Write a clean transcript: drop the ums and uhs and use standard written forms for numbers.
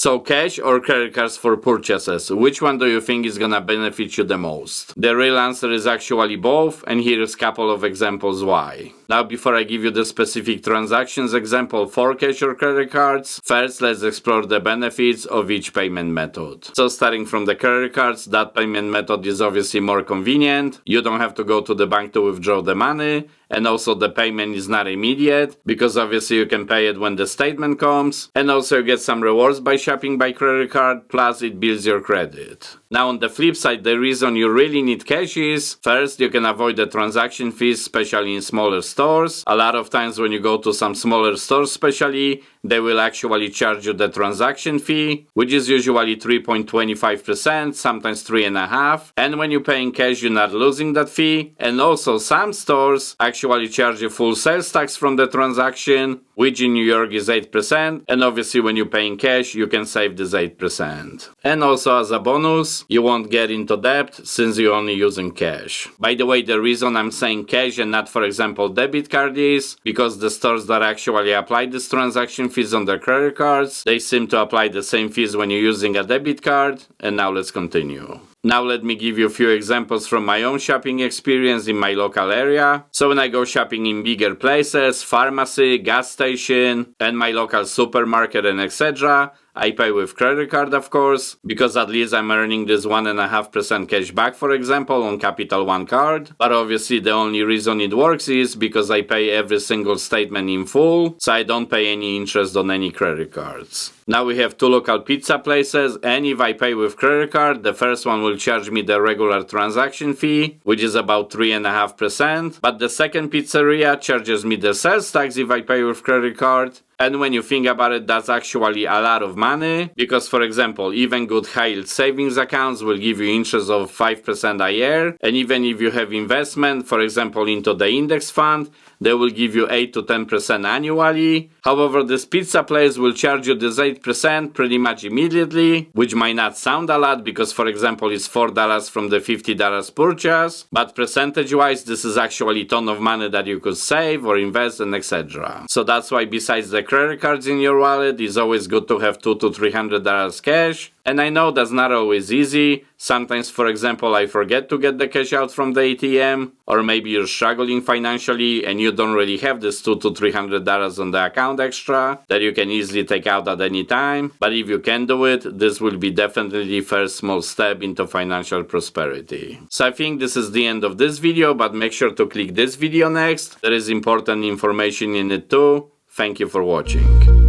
So cash or credit cards for purchases, which one do you think is gonna benefit you the most? The real answer is actually both, and here's a couple of examples why. Now before I give you the specific transactions example for cash or credit cards, first let's explore the benefits of each payment method. So starting from the credit cards, that payment method is obviously more convenient. You don't have to go to the bank to withdraw the money, and also the payment is not immediate, because obviously you can pay it when the statement comes, and also you get some rewards by shopping by credit card, plus it builds your credit. Now on the flip side, the reason you really need cash is, first, you can avoid the transaction fees, especially in smaller stores. A lot of times when you go to some smaller stores especially, they will actually charge you the transaction fee, which is usually 3.25%, sometimes 3.5%. And when you pay in cash, you're not losing that fee. And also some stores actually charge you full sales tax from the transaction, which in New York is 8%. And obviously when you pay in cash, you can save this 8%. And also as a bonus, you won't get into debt since you're only using cash. By the way, the reason I'm saying cash and not, for example, debit card is because the stores that actually apply this transaction fees on their credit cards, they seem to apply the same fees when you're using a debit card. And now let's continue. Now let me give you a few examples from my own shopping experience in my local area. So when I go shopping in bigger places, pharmacy, gas station, and my local supermarket and etc., I pay with credit card, of course, because at least I'm earning this 1.5% cash back, for example, on Capital One card. But obviously the only reason it works is because I pay every single statement in full, so I don't pay any interest on any credit cards. Now we have two local pizza places, and if I pay with credit card, the first one will charge me the regular transaction fee, which is about 3.5%, but the second pizzeria charges me the sales tax if I pay with credit card. And when you think about it, that's actually a lot of money, because for example, even good high-yield savings accounts will give you interest of 5% a year, and even if you have investment, for example, into the index fund, they will give you 8 to 10% annually. However, this pizza place will charge you this 8% pretty much immediately, which might not sound a lot because, for example, it's $4 from the $50 purchase, but percentage-wise, this is actually a ton of money that you could save or invest and etc. So that's why besides the credit cards in your wallet, it's always good to have $200 to $300 cash. And I know that's not always easy. Sometimes, for example, I forget to get the cash out from the ATM, or maybe you're struggling financially and you don't really have this $200 to $300 on the account extra that you can easily take out at any time. But if you can do it, this will be definitely first small step into financial prosperity. So I think this is the end of this video, but make sure to click this video next. There is important information in it too. Thank you for watching.